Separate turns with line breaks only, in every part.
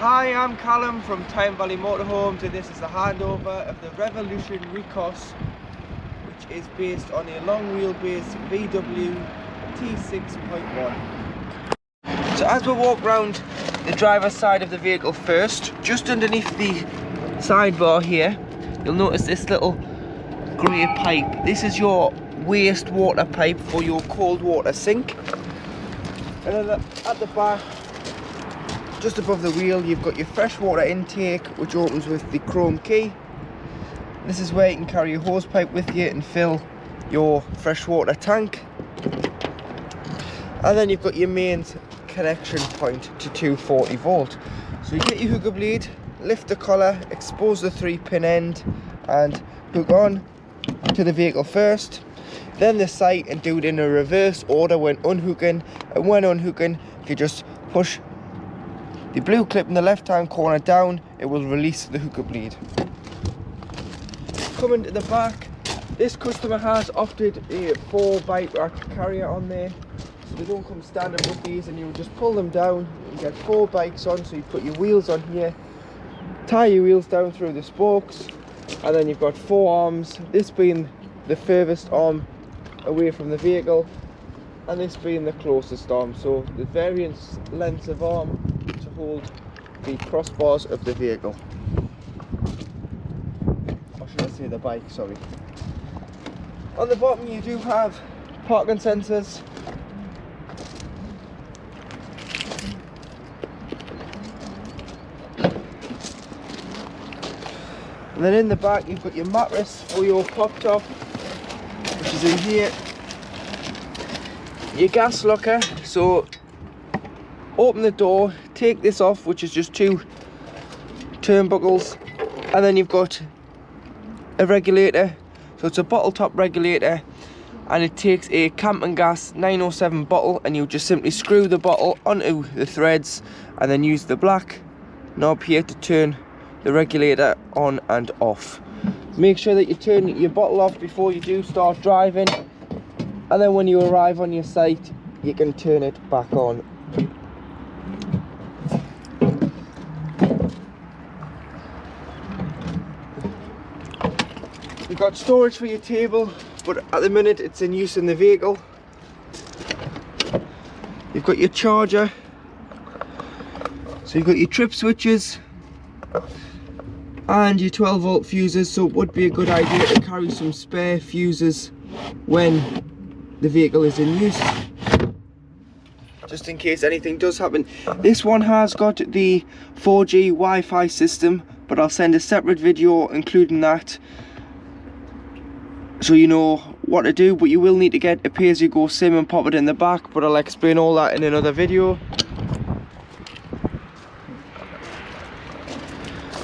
Hi, I'm Callum from Tyne Valley Motorhomes, and this is the handover of the Revolution Ricos, which is based on a long wheelbase VW T6.1. So as we walk round the driver's side of the vehicle first, just underneath the sidebar here, you'll notice this little grey pipe. This is your wastewater pipe for your cold water sink. And then at the back, just above the wheel, you've got your freshwater intake, which opens with the chrome key. This is where you can carry your hose pipe with you and fill your freshwater tank. And then you've got your mains connection point to 240 volt. So you get your hooker bleed, lift the collar, expose the 3-pin end and hook on to the vehicle first, then the sight, and do it in a reverse order when unhooking. And when unhooking, if you just push the blue clip in the left hand corner down, it will release the hooker bleed. Coming to the back, this customer has opted a 4 bike rack carrier on there, so they don't come standard with these, and you just pull them down and get 4 bikes on. So you put your wheels on here, tie your wheels down through the spokes, and then you've got 4 arms, this being the furthest arm away from the vehicle and this being the closest arm, so the various lengths of arm to hold the crossbars of the vehicle, or should I say the bike, sorry. On the bottom you do have parking sensors, and then in the back you've got your mattress for your pop top, which is in here. Your gas locker, so open the door, take this off, which is just 2 turnbuckles, and then you've got a regulator. So it's a bottle top regulator, and it takes a camping gas 907 bottle, and you just simply screw the bottle onto the threads and then use the black knob here to turn the regulator on and off. Make sure that you turn your bottle off before you do start driving, and then when you arrive on your site you can turn it back on. You've got storage for your table, but at the minute it's in use in the vehicle. You've got your charger, so you've got your trip switches and your 12 volt fuses, so it would be a good idea to carry some spare fuses when the vehicle is in use, just in case anything does happen. This one has got the 4G Wi-Fi system, but I'll send a separate video including that, so you know what to do. But you will need to get a pay-as-you-go SIM and pop it in the back, but I'll explain all that in another video.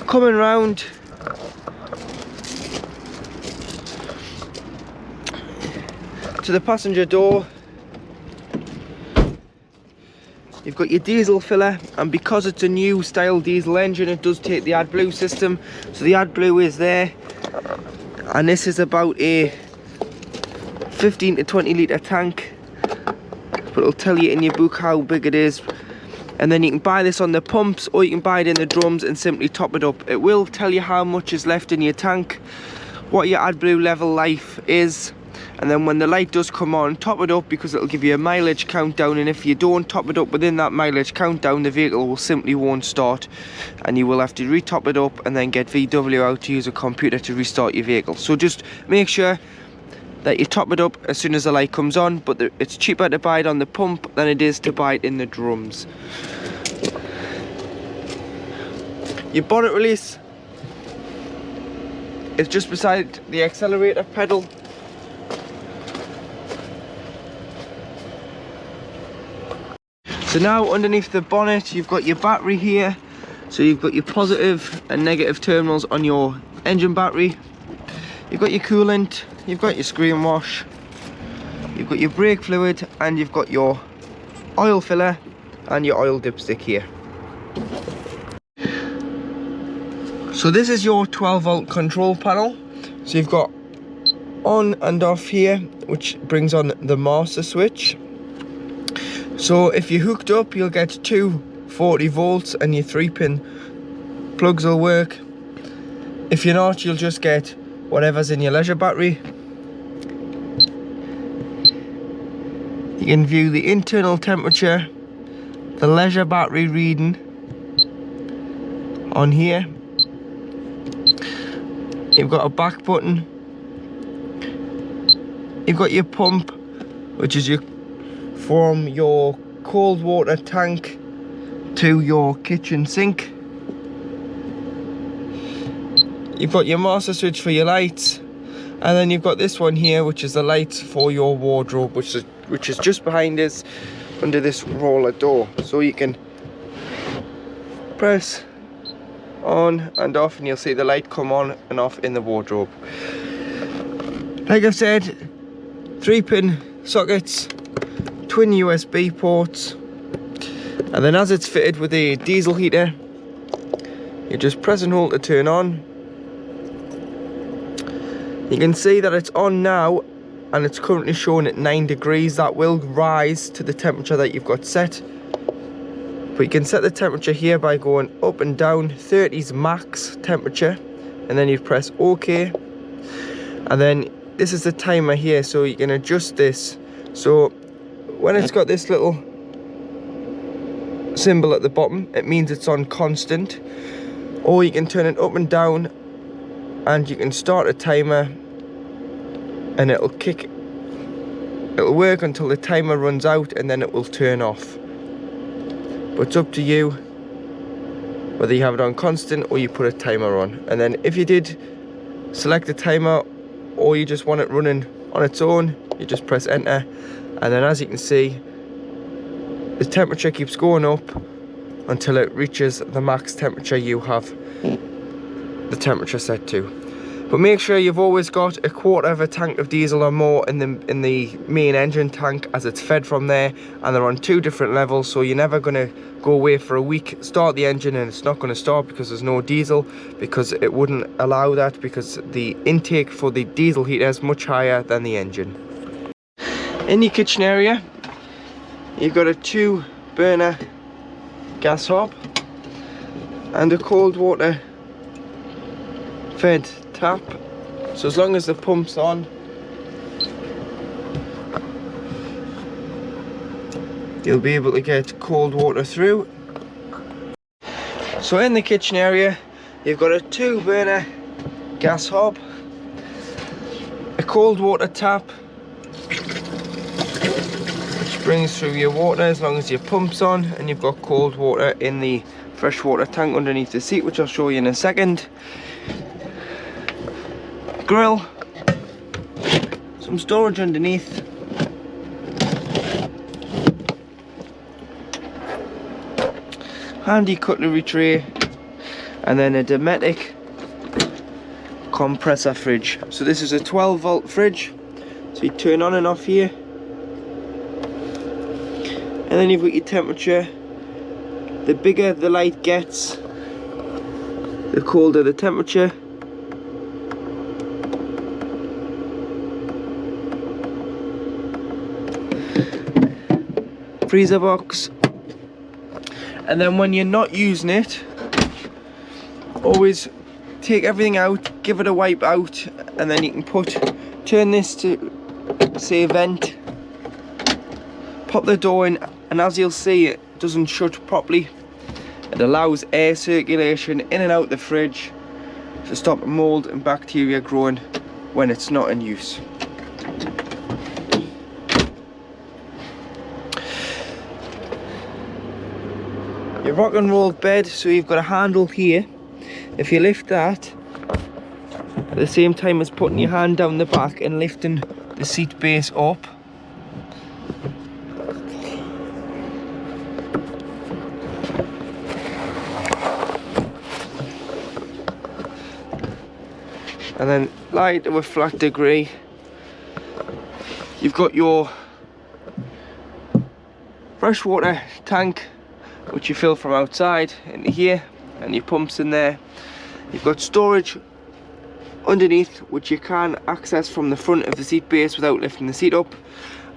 Coming round to the passenger door, you've got your diesel filler, and because it's a new style diesel engine, it does take the AdBlue system, so the AdBlue is there, and this is about a 15 to 20 litre tank, but it'll tell you in your book how big it is. And then you can buy this on the pumps, or you can buy it in the drums and simply top it up. It will tell you how much is left in your tank, what your AdBlue level life is, and then when the light does come on, top it up, because it'll give you a mileage countdown, and if you don't top it up within that mileage countdown, the vehicle will simply won't start, and you will have to re-top it up and then get VW out to use a computer to restart your vehicle. So just make sure that you top it up as soon as the light comes on, but it's cheaper to buy it on the pump than it is to buy it in the drums. Your bonnet release is just beside the accelerator pedal. So now underneath the bonnet you've got your battery here, so you've got your positive and negative terminals on your engine battery. You've got your coolant, you've got your screen wash, you've got your brake fluid, and you've got your oil filler and your oil dipstick here. So this is your 12 volt control panel. So you've got on and off here, which brings on the master switch. So if you're hooked up, you'll get 2 40 volts and your 3-pin plugs will work. If you're not, you'll just get whatever's in your leisure battery. You can view the internal temperature, the leisure battery reading on here. You've got a back button. You've got your pump, which is from your cold water tank to your kitchen sink. You've got your master switch for your lights, and then you've got this one here, which is the lights for your wardrobe, which is just behind us under this roller door. So you can press on and off and you'll see the light come on and off in the wardrobe. Like I've said, 3-pin sockets, twin USB ports, and then as it's fitted with a diesel heater, you just press and hold to turn on. You can see that it's on now and it's currently showing at 9 degrees. That will rise to the temperature that you've got set. But you can set the temperature here by going up and down. 30's max temperature, and then you press OK. And then this is the timer here, so you can adjust this. So when it's got this little symbol at the bottom, it means it's on constant. Or you can turn it up and down, and you can start a timer and it'll work until the timer runs out, and then it will turn off. But it's up to you whether you have it on constant or you put a timer on. And then if you did select a timer, or you just want it running on its own, you just press enter, and then as you can see, the temperature keeps going up until it reaches the max temperature you have the temperature set to. But make sure you've always got a quarter of a tank of diesel or more in the main engine tank, as it's fed from there, and they're on 2 different levels, so you're never going to go away for a week, start the engine and it's not going to start because there's no diesel, because it wouldn't allow that, because the intake for the diesel heater is much higher than the engine. In your kitchen area, you've got a 2-burner gas hob and a cold water fed tap. So as long as the pump's on, you'll be able to get cold water through. So in the kitchen area, you've got a 2-burner gas hob, a cold water tap, which brings through your water as long as your pump's on, and you've got cold water in the freshwater tank underneath the seat, which I'll show you in a second. Grill, some storage underneath, handy cutlery tray, and then a Dometic compressor fridge. So this is a 12-volt fridge, so you turn on and off here, and then you've got your temperature. The bigger the light gets, the colder the temperature. Freezer box, and then when you're not using it, always take everything out, give it a wipe out, and then you can turn this to say vent, pop the door in, and as you'll see, it doesn't shut properly. It allows air circulation in and out the fridge to stop mold and bacteria growing when it's not in use. Your rock and roll bed, so you've got a handle here. If you lift that at the same time as putting your hand down the back and lifting the seat base up, and then lie to a flat degree, you've got your freshwater tank, which you fill from outside into here, and your pumps in there. You've got storage underneath, which you can access from the front of the seat base without lifting the seat up,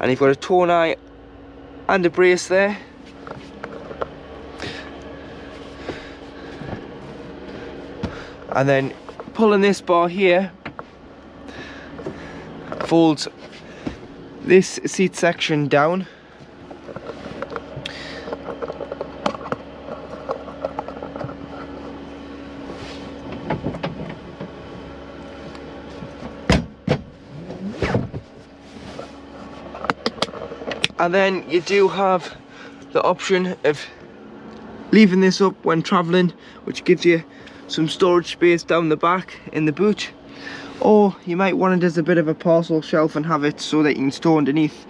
and you've got a tonneau and a brace there. and then pulling this bar here folds this seat section down. And then you do have the option of leaving this up when traveling, which gives you some storage space down the back in the boot, or you might want it as a bit of a parcel shelf and have it so that you can store underneath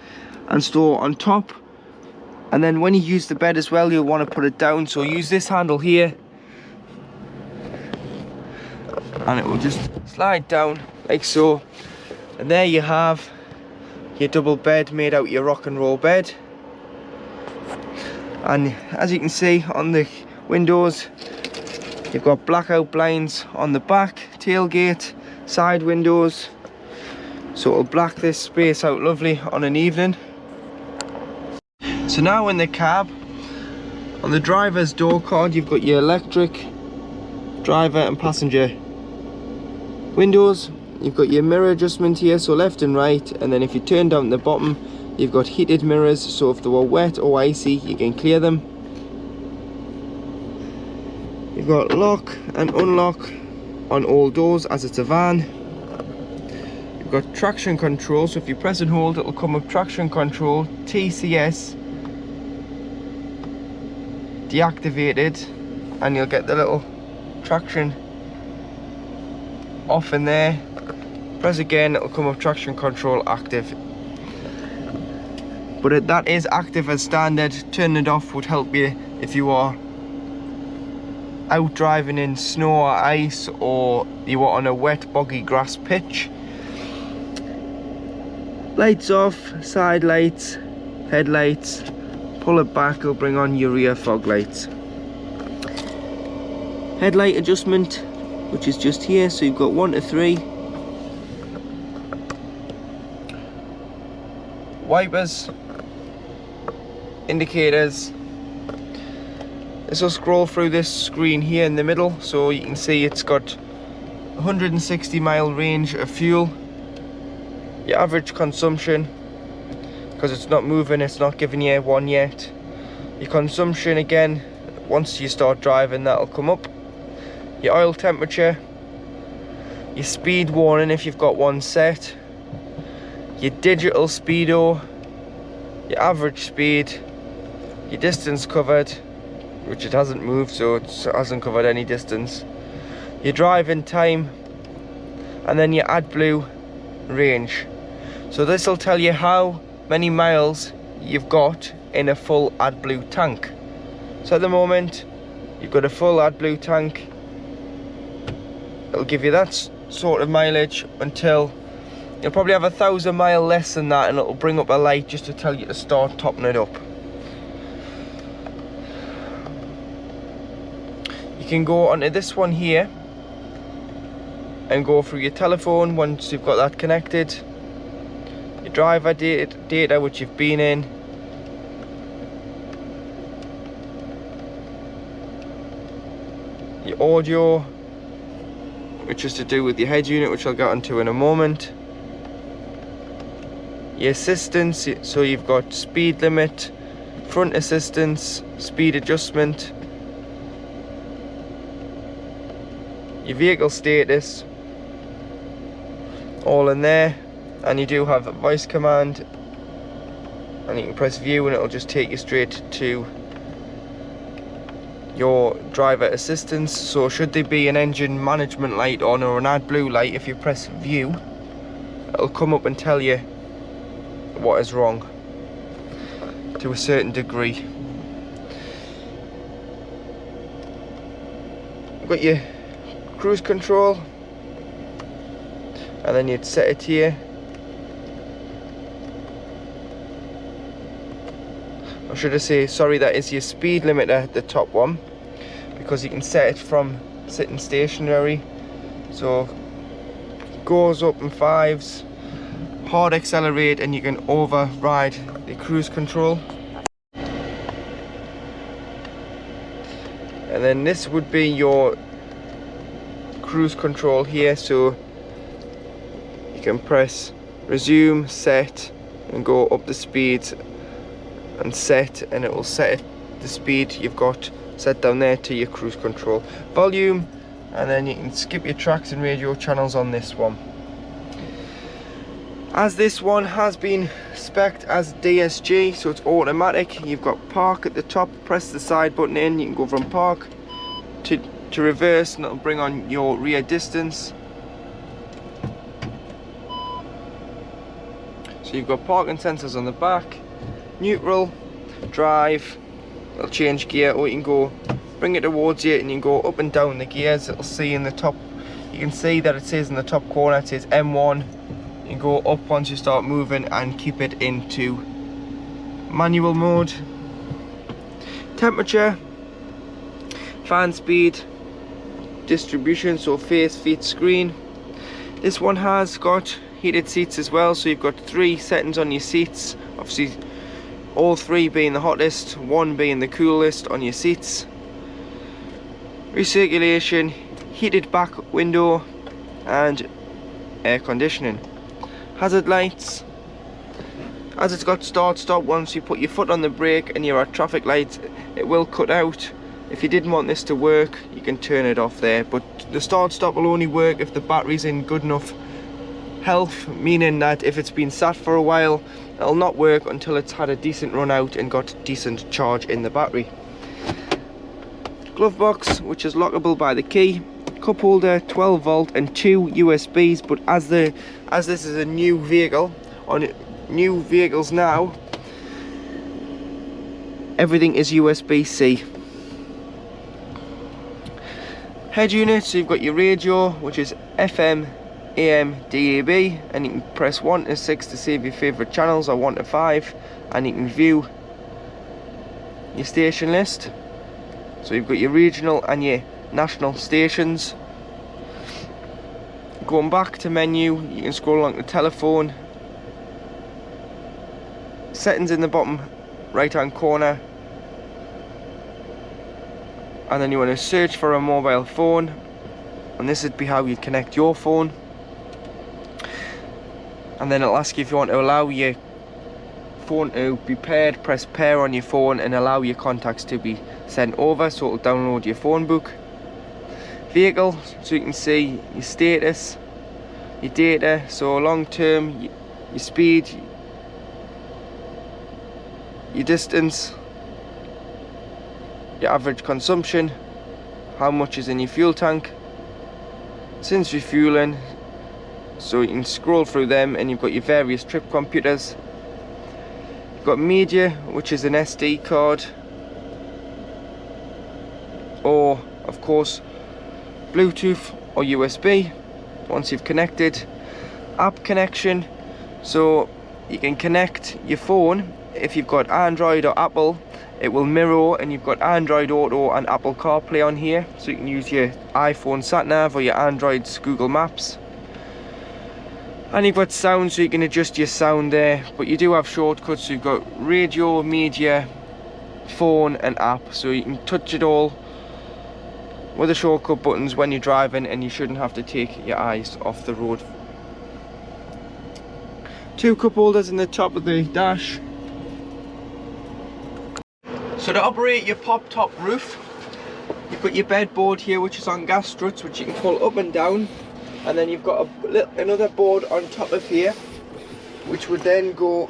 and store on top. And then when you use the bed as well, you'll want to put it down, so use this handle here and it will just slide down like so, and there you have your double bed made out your rock and roll bed. And as you can see on the windows, you've got blackout blinds on the back, tailgate, side windows, so it'll black this space out lovely on an evening. So now in the cab, on the driver's door card, you've got your electric driver and passenger windows. You've got your mirror adjustment here, so left and right, and then if you turn down the bottom, you've got heated mirrors, so if they were wet or icy, you can clear them. You've got lock and unlock on all doors as it's a van. You've got traction control, so if you press and hold, it'll come up traction control, TCS deactivated, and you'll get the little traction off in there. Press again, it'll come up traction control active. But that is active as standard. Turning it off would help you if you are out driving in snow or ice, or you are on a wet boggy grass pitch. Lights off, side lights, headlights. Pull it back, it'll bring on your rear fog lights. Headlight adjustment, which is just here, so you've got 1 to 3. Wipers, indicators. This will scroll through this screen here in the middle, so you can see it's got 160 mile range of fuel. Your average consumption, because it's not moving, it's not giving you one yet. Your consumption again, once you start driving, that'll come up. Your oil temperature, your speed warning if you've got one set, your digital speedo, your average speed, your distance covered, which it hasn't moved, so it hasn't covered any distance, your driving time, and then your AdBlue range. So this will tell you how many miles you've got in a full AdBlue tank. So at the moment you've got a full AdBlue tank. It'll give you that sort of mileage until you'll probably have 1,000 miles less than that, and it'll bring up a light just to tell you to start topping it up. You can go onto this one here and go through your telephone once you've got that connected, your driver data which you've been in, your audio, which is to do with your head unit, which I'll get onto in a moment, your assistance, so you've got speed limit, front assistance, speed adjustment, your vehicle status, all in there. And you do have a voice command, and you can press view and it'll just take you straight to your driver assistance. So should there be an engine management light on or an AdBlue light, if you press view, it'll come up and tell you what is wrong to a certain degree. You've got your cruise control, and then you'd set it here. Or should I say, sorry, that is your speed limiter, the top one, because you can set it from sitting stationary. So goes up in 5s, hard accelerate, and you can override the cruise control. And then this would be your cruise control here, so you can press resume, set, and go up the speed and set, and it will set the speed you've got set down there to your cruise control. Volume, and then you can skip your tracks and radio channels on this one. As this one has been spec'd as DSG, so it's automatic, you've got park at the top, press the side button in, you can go from park to reverse, and it'll bring on your rear distance. So you've got parking sensors on the back, neutral, drive, it'll change gear, or you can go bring it towards you and you can go up and down the gears. It'll see in the top, you can see that it says in the top corner, it says M1. You can go up once you start moving and keep it into manual mode. Temperature, fan speed, distribution, so face, feet, screen. This one has got heated seats as well, so you've got 3 settings on your seats, obviously all 3 being the hottest, 1 being the coolest on your seats. Recirculation, heated back window, and air conditioning. Hazard lights, as it's got start stop, once you put your foot on the brake and you're at traffic lights, it will cut out. If you didn't want this to work, you can turn it off there, but the start stop will only work if the battery's in good enough health, meaning that if it's been sat for a while, it'll not work until it's had a decent run out and got decent charge in the battery. Glove box, which is lockable by the key. Cup holder, 12 volt and 2 USBs, but as this is a new vehicle, on new vehicles now, everything is USB-C. Head unit, so you've got your radio, which is FM, AM, DAB, and you can press 1 to 6 to save your favourite channels, or 1 to 5, and you can view your station list. So you've got your regional and your national stations. Going back to menu, you can scroll along the telephone. Settings in the bottom right hand corner. And then you want to search for a mobile phone. And this would be how you connect your phone. And then it'll ask you if you want to allow your phone to be paired. Press pair on your phone and allow your contacts to be sent over, so it'll download your phone book. Vehicle, so you can see your status, your data, so long term, your speed, your distance, your average consumption, how much is in your fuel tank, since refueling, so you can scroll through them, and you've got your various trip computers. You've got media, which is an SD card, or of course Bluetooth or USB once you've connected. App connection, so you can connect your phone. If you've got Android or Apple, it will mirror, and you've got Android Auto and Apple CarPlay on here, so you can use your iPhone sat-nav or your Android's Google Maps. And you've got sound, so you can adjust your sound there, but you do have shortcuts, so you've got radio, media, phone and app, so you can touch it all with the shortcut buttons when you're driving, and you shouldn't have to take your eyes off the road. 2 cup holders in the top of the dash. So to operate your pop top roof, you've got your bed board here, which is on gas struts, which you can pull up and down, and then you've got another board on top of here, which would then go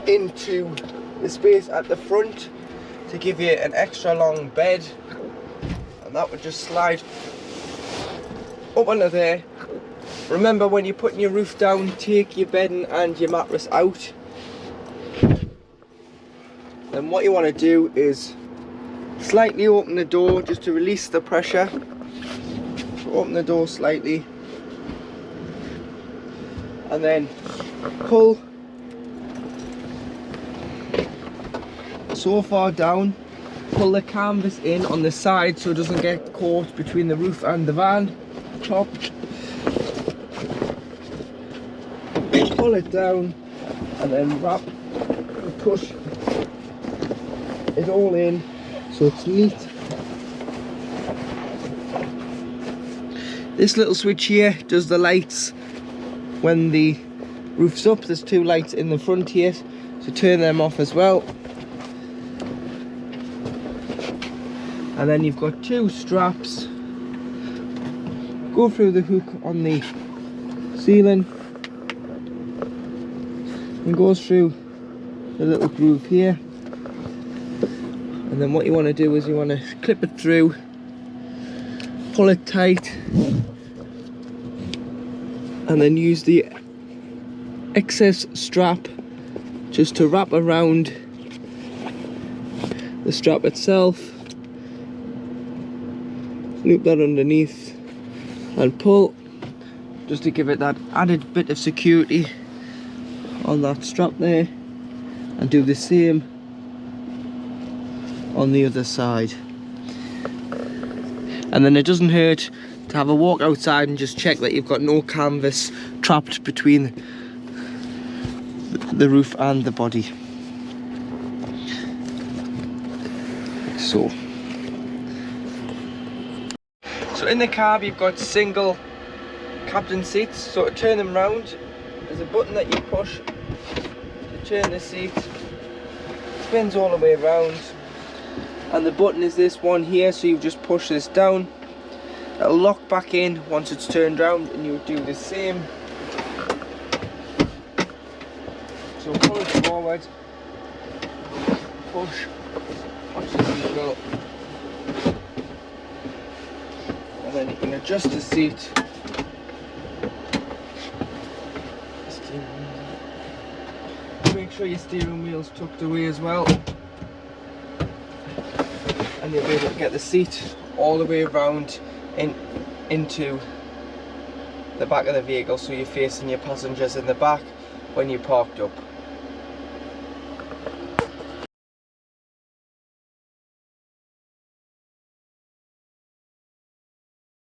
into the space at the front to give you an extra long bed. That would just slide up under there. Remember, when you're putting your roof down, take your bedding and your mattress out. Then what you want to do is slightly open the door just to release the pressure. So open the door slightly, and then pull so far down. Pull the canvas in on the side so it doesn't get caught between the roof and the van top. Pull it down and then wrap and push it all in so it's neat. This little switch here does the lights when the roof's up. There's 2 lights in the front here, so turn them off as well. And then you've got 2 straps, go through the hook on the ceiling and goes through the little groove here. And then what you want to do is you want to clip it through, pull it tight, and then use the excess strap just to wrap around the strap itself, loop that underneath and pull, just to give it that added bit of security on that strap there, and do the same on the other side. And then it doesn't hurt to have a walk outside and just check that you've got no canvas trapped between the roof and the body. So in the cab you've got single captain seats, so to turn them round there's a button that you push to turn the seat, spins all the way around, and the button is this one here, so you just push this down, it'll lock back in once it's turned round, and you do the same. So pull it forward, push, watch the seat go, and then you can adjust the seat. Make sure your steering wheel's tucked away as well, and you'll be able to get the seat all the way around into the back of the vehicle, so you're facing your passengers in the back when you're parked up.